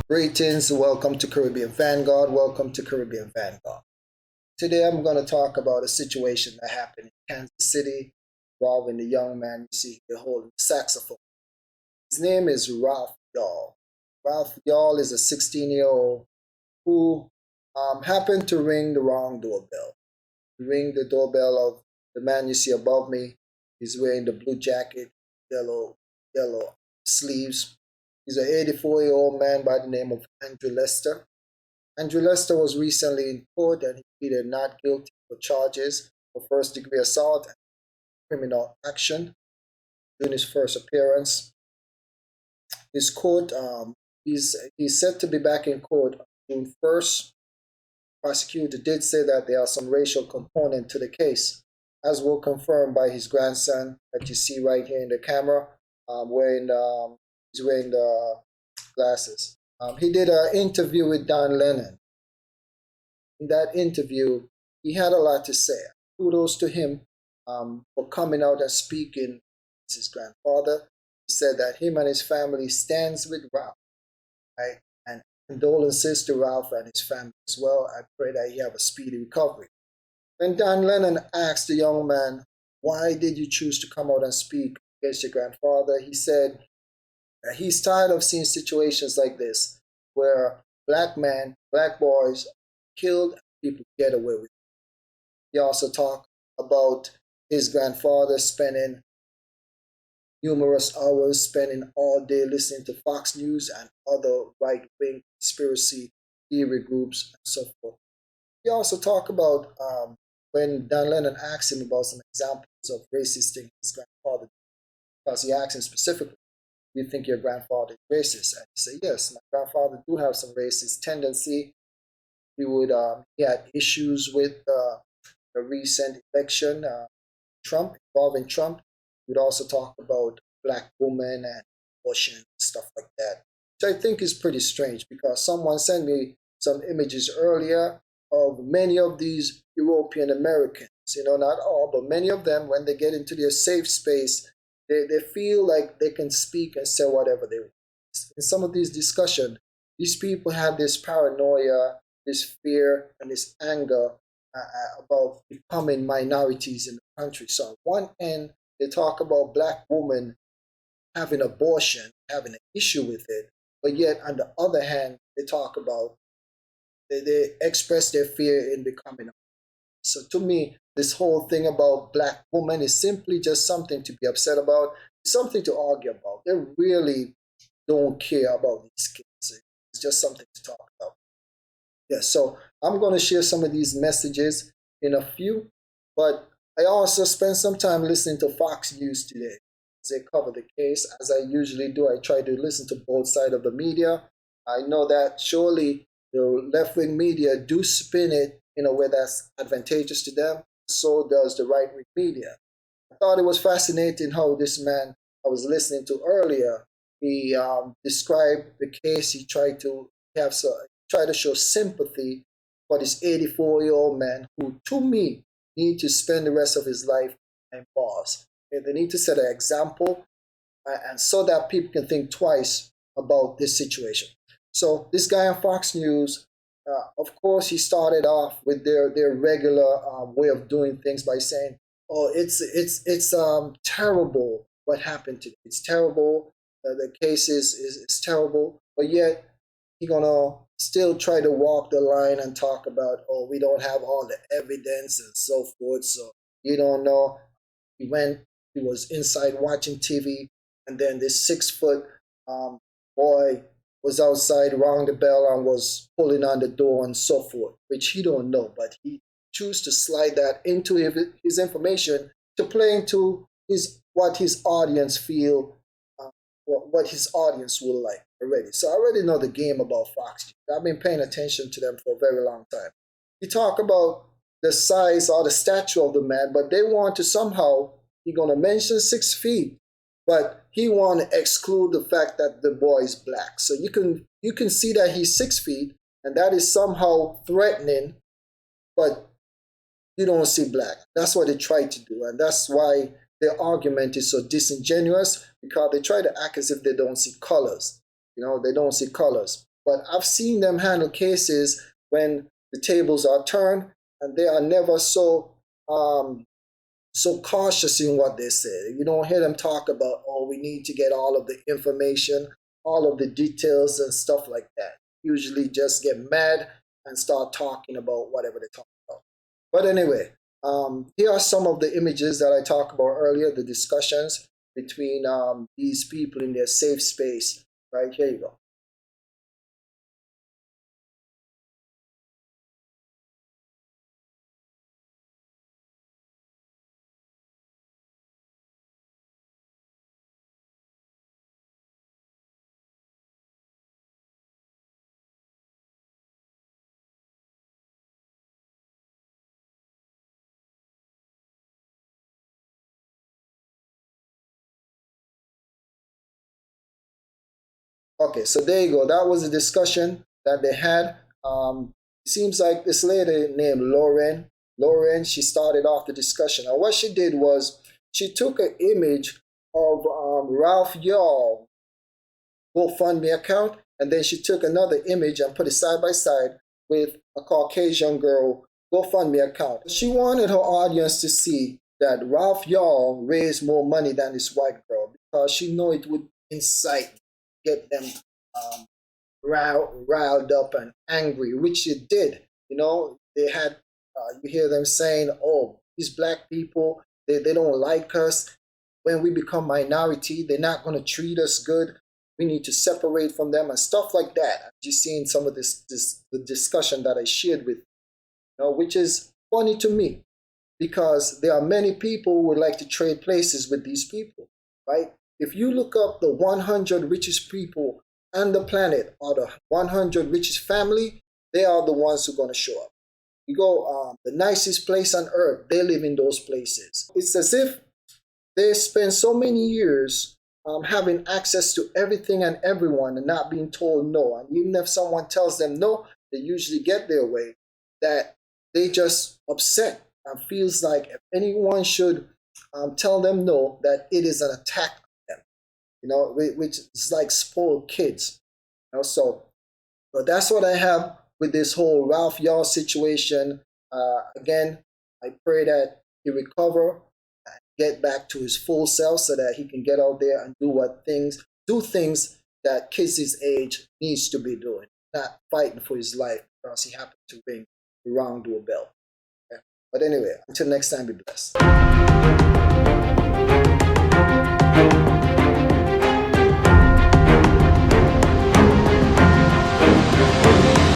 Greetings, welcome to Caribbean Vanguard. Welcome to Caribbean Vanguard. Today I'm going to talk about a situation that happened in Kansas City involving the young man you see here holding the saxophone. His name is Ralph Yarl. Ralph Yarl is a 16-year-old who happened to ring the wrong doorbell. He rang the doorbell of the man you see above me. He's wearing the blue jacket, yellow sleeves. He's an 84-year-old man by the name of Andrew Lester. Andrew Lester was recently in court and he pleaded not guilty for charges for first-degree assault and criminal action during his first appearance. His court, he's set to be back in court on June 1st. Prosecutor did say that there are some racial component to the case, as will confirmed by his grandson that you see right here in the camera, he's wearing the glasses. He did an interview with Don Lennon. In that interview, he had a lot to say. Kudos to him for coming out and speaking as his grandfather. He said that him and his family stands with Ralph, right? And condolences to Ralph and his family as well. I pray that he have a speedy recovery. When Don Lennon asked the young man, why did you choose to come out and speak against your grandfather? He said that he's tired of seeing situations like this where black men, black boys are killed and people get away with it. He also talked about his grandfather spending numerous hours, spending all day listening to Fox News and other right-wing conspiracy theory groups and so forth. He also talked about when Don Lennon asked him about some examples of racist things his grandfather did, because he asked him specifically, do you think your grandfather is racist? And he said, yes, my grandfather do have some racist tendency. He had issues with the recent election, involving Trump. We'd also talk about black women and abortion and stuff like that, which I think is pretty strange because someone sent me some images earlier of many of these European Americans, not all, but many of them, when they get into their safe space, they feel like they can speak and say whatever they want. In some of these discussions, these people have this paranoia, this fear, and this anger about becoming minorities in the country. So on one end, they talk about black women having abortion, having an issue with it, but yet on the other hand, they talk about, they express their fear in becoming. So to me, this whole thing about black women is simply just something to be upset about, something to argue about. They really don't care about these kids. It's just something to talk about. Yeah, so I'm going to share some of these messages in a few, but I also spent some time listening to Fox News today as they cover the case. As I usually do, I try to listen to both sides of the media. I know that surely the left-wing media do spin it in a way that's advantageous to them. So does the right-wing media. I thought it was fascinating how this man I was listening to earlier, he described the case. He tried to show sympathy for this 84-year-old man who, to me, need to spend the rest of his life in bars. And they need to set an example, and so that people can think twice about this situation. So this guy on Fox News, of course, he started off with their regular way of doing things by saying, "Oh, it's terrible what happened today. It's terrible. The case is terrible." But yet he's gonna still try to walk the line and talk about, "Oh, we don't have all the evidence and so forth. So you don't know." He was inside watching TV, and then this 6-foot boy was outside, rang the bell, and was pulling on the door and so forth, which he don't know, but he chose to slide that into his information to play into what his audience feel, what his audience will like already. So I already know the game about Fox. I've been paying attention to them for a very long time. You talk about the size or the stature of the man, but they want to somehow, he's going to mention 6 feet, but he want to exclude the fact that the boy is black. So you can see that he's 6 feet, and that is somehow threatening, but you don't see black. That's what they try to do, and that's why their argument is so disingenuous, because they try to act as if they don't see colors. They don't see colors. but I've seen them handle cases when the tables are turned, and they are never so cautious in what they say. You don't hear them talk about, oh, we need to get all of the information, all of the details and stuff like that. Usually just get mad and start talking about whatever they talk about. But anyway, here are some of the images that I talked about earlier, the discussions between these people in their safe space. Right, here you go. Okay, so there you go. That was a discussion that they had. It seems like this lady named Lauren, she started off the discussion. And what she did was she took an image of Ralph Yarl GoFundMe account, and then she took another image and put it side by side with a Caucasian girl GoFundMe account. She wanted her audience to see that Ralph Yarl raised more money than this white girl because she knew it would incite, get them riled up and angry, which it did. You know, they had, you hear them saying, oh, these black people, they don't like us. When we become minority, they're not going to treat us good. We need to separate from them and stuff like that. You see in some of the discussion that I shared with you know, which is funny to me because there are many people who would like to trade places with these people, right? If you look up the 100 richest people on the planet or the 100 richest family, they are the ones who are going to show up. You go, the nicest place on earth, they live in those places. It's as if they spend so many years having access to everything and everyone and not being told no. And even if someone tells them no, they usually get their way, that they just upset and feels like if anyone should tell them no, that it is an attack on them, you know, which is like spoiled kids. You know, so that's what I have with this whole Ralph Yarl situation. Again, I pray that he recover, get back to his full self so that he can get out there and do things that kids his age needs to be doing, not fighting for his life because he happened to ring the wrong doorbell. Yeah. But anyway, until next time, be blessed.